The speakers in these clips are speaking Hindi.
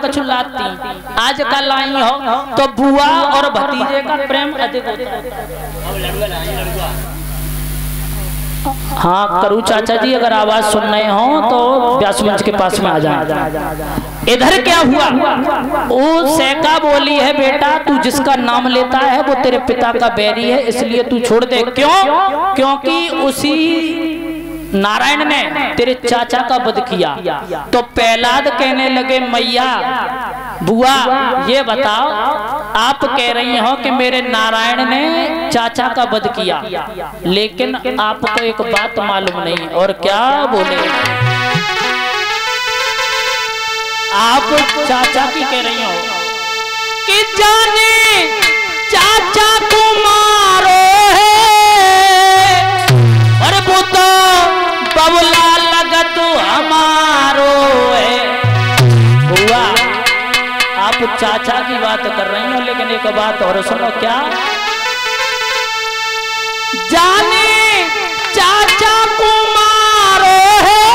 कछु लाती, आज कल आई हो तो बुआ और भतीजे का प्रेम अधिक होता है। हाँ करू चाचा जी, अगर आवाज सुन रहे हो तो व्यास मंच के पास में आ जाए। इधर क्या हुआ, वो सैका बोली है बेटा तू जिसका नाम लेता है वो तेरे पिता का बैरी है, इसलिए तू छोड़ दे। क्यों? क्योंकि उसी नारायण ने तेरे चाचा का वध किया। तो प्रहलाद कहने लगे मैया बुआ ये बताओ, आप कह रही हो कि मेरे नारायण ने चाचा का वध किया, लेकिन आपको एक बात मालूम नहीं। और क्या बोले? आप चाचा की कह रही हो कि जाने चाचा को मारो है और वो तो बबला लगत हमारो है। बुआ आप चाचा की बात कर रही हो, लेकिन एक बात और सुनो। क्या? जाने चाचा को मारो है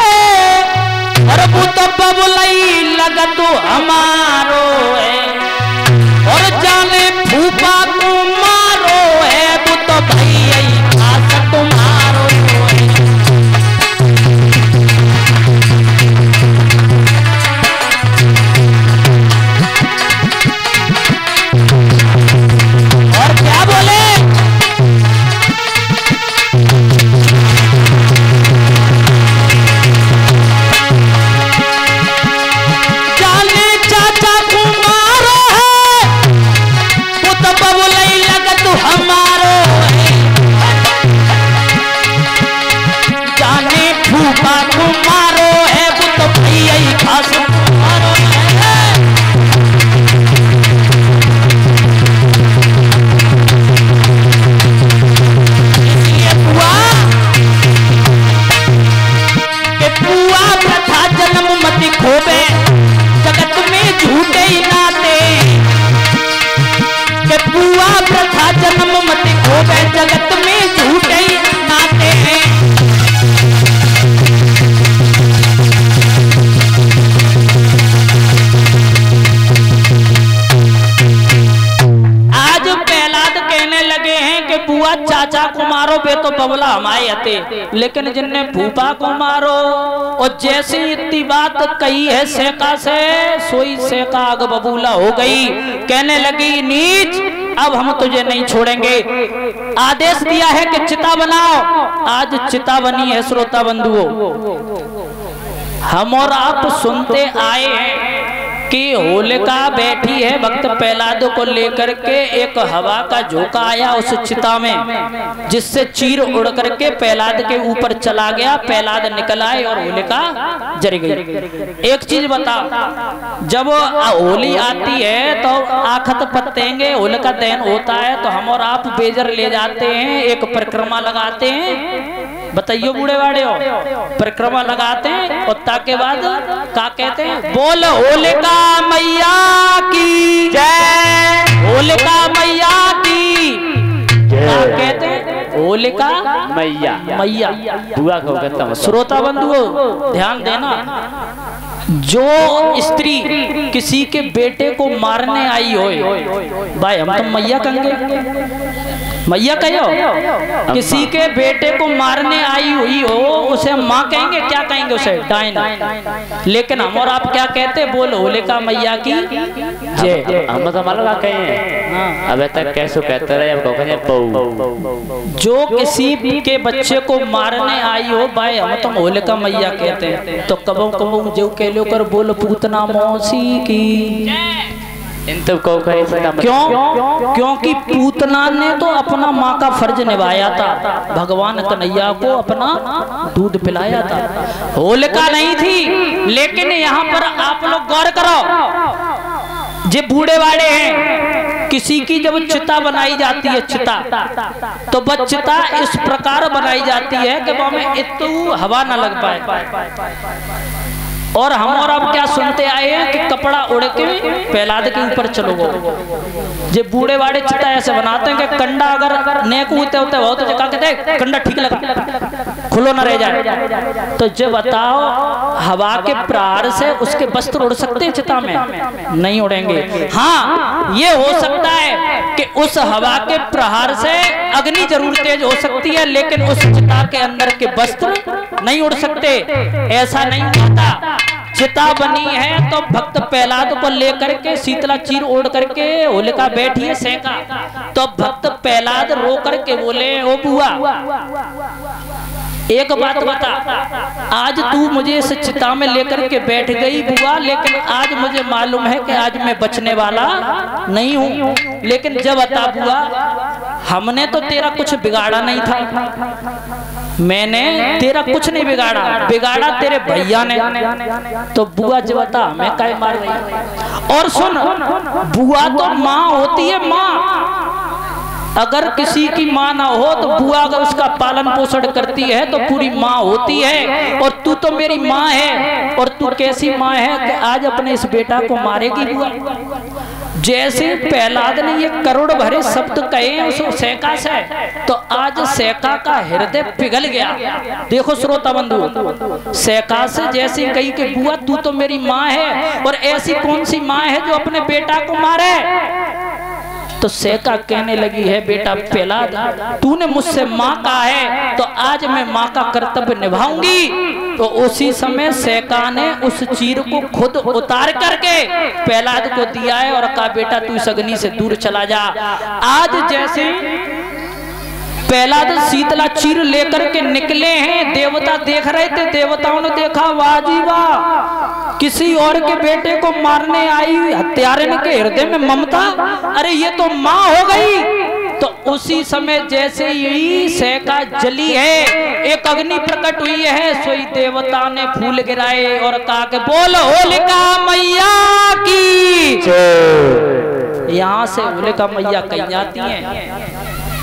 और वो तो बबलाई लगत हमारो है। और जाने फूफा को मारो है वो तो भैया खास तुम्हारो है। और क्या बोले? जाने चाचा को मारो है वो तो बबुलाई लगत हमारो है। जाने फूफा को मारो है वो तो भैया खास तुम्हारो है। बुआ प्रथा जन्म मति खोबे जगत में झूठे ही नाते, के बुआ प्रथा जन्म मति खोबे जगत में झूठे ही नाते हैं। आज प्रहलाद कहने लगे हैं कि बुआ चाचा को मारो बे तो बबला हमारे हते, लेकिन जिनने फूफा को मारो। और जैसे इतनी बात कही है सैका से, सोई सैका आग बबूला हो गई। कहने लगी नीच, अब हम तुझे नहीं छोड़ेंगे। आदेश दिया है कि चिता बनाओ। आज चिता बनी है। श्रोता बंधुओं, हम और आप सुनते आए हैं कि होलिका बैठी है भक्त प्रहलाद को लेकर के, एक हवा का झोंका आया उस चिता में, जिससे चीर उड़ करके प्रहलाद के ऊपर चला गया। प्रहलाद निकल आए और होलिका जल गई। एक चीज बताओ, जब होली आती है तो आखत पत्तेंगे, होलिका दहन होता है तो हम और आप बेजर ले जाते हैं, एक परिक्रमा लगाते हैं। बताइयो बूढ़े बाड़े हो, परिक्रमा लगाते हैं और ताके बाद क्या कहते हैं? बोल होलिका मैया की जय, होलिका मैया की क्या कहते हैं? होलिका मैया मैया बुआ को कहता हूं। श्रोता बंधुओं ध्यान देना, जो स्त्री किसी के बेटे को मारने आई हो, भाई हम तो मैया कहेंगे, मैया कहो। किसी के बेटे को मारने आई हुई हो उसे माँ कहेंगे, क्या कहेंगे? उसे डायन। लेकिन हम और आप क्या कहते? बोल होलिका मैया की जय। हम तो मालूम कहें अब तक कैसे कहते रहे, अब कहें जो किसी के बच्चे को मारने आई हो भाई हम तो होलिका मैया कहते हैं। तो कबो कबो जो कह लो कर बोल पूतना मौसी की क्यों? क्योंकि पूतना ने तो अपना माँ का फर्ज निभाया था, भगवान कन्हैया को अपना दूध पिलाया था। होलिका नहीं थी। लेकिन यहाँ पर आप लोग गौर करो, जे बूढ़े वाले हैं, किसी की जब चिता बनाई जाती है, चिता तो वह चिता इस प्रकार बनाई जाती है कि वह में इतनी हवा न लग पाए। और हम और अब क्या सुनते आए हैं कि कपड़ा उड़ के प्रहलाद के ऊपर चलो गो। जे बूढ़े वाड़े चिता ऐसे बनाते हैं कि कंडा अगर नेक होते होते बहुत तो कहते कंडा ठीक लगा खुलो न रह जाए। तो जब बताओ हवा के प्रहार से उसके वस्त्र उड़ सकते हैं चिता में? नहीं उड़ेंगे। हाँ, ये हो सकता है कि उस हवा के प्रहार से अग्नि जरूर तेज हो सकती है, लेकिन उस चिता के अंदर के वस्त्र नहीं उड़ सकते। ऐसा नहीं होता। चिता बनी है तो भक्त प्रहलाद को लेकर के शीतला चीर ओढ़ करके होलिका बैठी है सेका, तो भक्त प्रहलाद रो करके बोले, ओ बुआ एक बात बता, आज तू मुझे इस चिता में लेकर के बैठ गई बुआ, लेकिन आज मुझे मालूम है कि आज मैं बचने वाला नहीं हूँ। लेकिन जब बता बुआ, हमने तो तेरा कुछ बिगाड़ा नहीं था, मैंने तेरा कुछ नहीं बिगाड़ा, बिगाड़ा तेरे भैया ने। तो बुआ जब बता, मैं काहे मार रही। और सुन, बुआ तो माँ होती है, माँ। अगर किसी की माँ ना हो तो बुआ अगर उसका पालन पोषण करती है तो पूरी माँ होती है। और तू तो मेरी माँ है, और तू कैसी माँ है कि आज अपने इस बेटा को मारेगी बुआ। जैसे प्रहलाद ने ये करोड़ भरे शब्द कहे उस सेका से, तो आज सेका का हृदय पिघल गया। देखो श्रोता बंधु, सेका से जैसे कही कि बुआ तू तो मेरी माँ है, और ऐसी कौन सी माँ है जो अपने बेटा को मारे। तो सेका कहने लगी है, बेटा प्रहलाद तूने मुझसे माँ कहा है, तो आज मैं माँ का कर्तव्य निभाऊंगी। तो उसी समय सेका ने उस चीर को खुद उतार करके प्रहलाद को दिया है और कहा, बेटा तू इस अग्नि से दूर चला जा। आज जैसे प्रहलाद शीतला चीर लेकर के निकले हैं, देवता देख रहे थे, देवताओं ने देखा, वाह जी वाह, किसी और के बेटे को मारने आई हत्यारे के हृदय में ममता, अरे ये तो माँ हो गई। तो उसी समय जैसे ही सेका जली है, एक अग्नि प्रकट हुई है, सोई देवता ने फूल गिराए और कहा कि बोल होलिका मैया की। यहाँ से होलिका मैया कहीं जाती हैं।